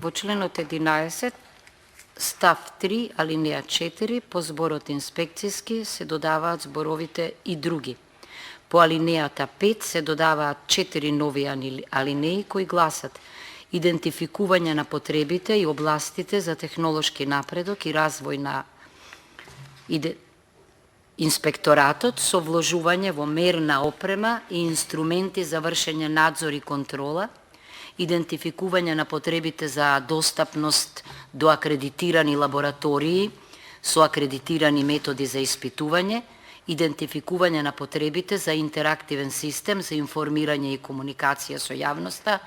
Во членот 11, став 3, алинеја 4, по зборот инспекцијски се додаваат зборовите и други. По алинејата 5 се додаваат 4 нови алинеи кои гласат: идентификување на потребите и областите за технолошки напредок и развој на инспекторатот со вложување во мерна опрема и инструменти за вршење надзор и контрола, идентификување на потребите за достапност до акредитирани лаборатории со акредитирани методи за испитување, идентификување на потребите за интерактивен систем за информирање и комуникација со јавноста,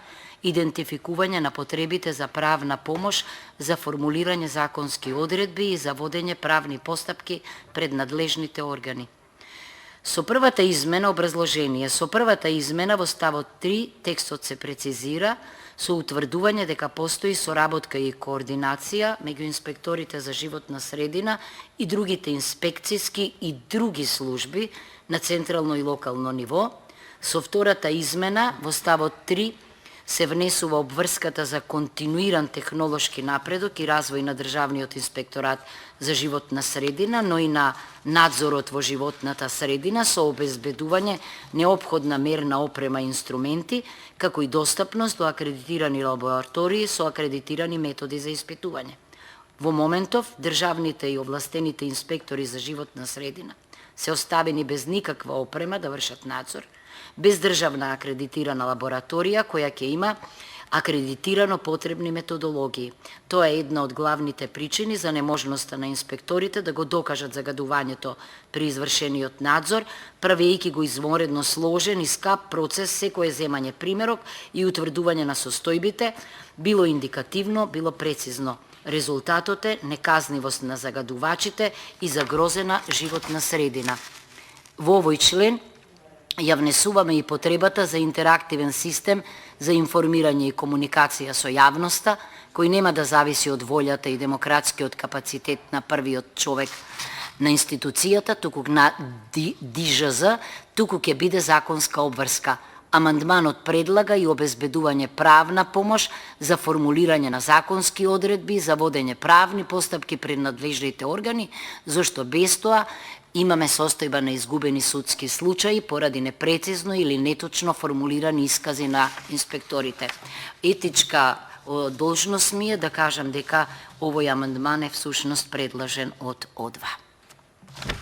идентификување на потребите за правна помош за формулирање законски одредби и за водење правни постапки пред надлежните органи. Со првата измена, образложение, со првата измена во ставот 3 текстот се прецизира со утврдување дека постои соработка и координација меѓу инспекторите за животна средина и другите инспекцијски и други служби на централно и локално ниво. Со втората измена во ставот 3 се внесува обврската за континуиран технолошки напредок и развој на Државниот инспекторат за животна средина, но и на надзорот во животната средина со обезбедување неопходна мерна опрема и инструменти, како и достапност до акредитирани лаборатории со акредитирани методи за испитување. Во моментов, државните и овластените инспектори за животна средина се оставени без никаква опрема да вршат надзор, без државна акредитирана лабораторија која ќе има акредитирано потребни методологии. Тоа е една од главните причини за неможноста на инспекторите да го докажат загадувањето при извршениот надзор, правејќи го изворедно сложен и скап процес секое земање примерок и утврдување на состојбите, било индикативно, било прецизно. Резултатот е неказнивост на загадувачите и загрозена животна средина. Во овој член ја внесуваме и потребата за интерактивен систем за информирање и комуникација со јавноста, кој нема да зависи од волјата и демократскиот капацитет на првиот човек на институцијата, туку на ДИЖЗ, туку ќе биде законска обврска. Амандманот предлага и обезбедување правна помош за формулирање на законски одредби, за водење правни постапки пред надлежните органи, зашто без тоа имаме состојба на изгубени судски случаи поради непрецизно или неточно формулирани искази на инспекторите. Етичка должност ми е да кажам дека овој амандман е всушност предложен од ОДВА.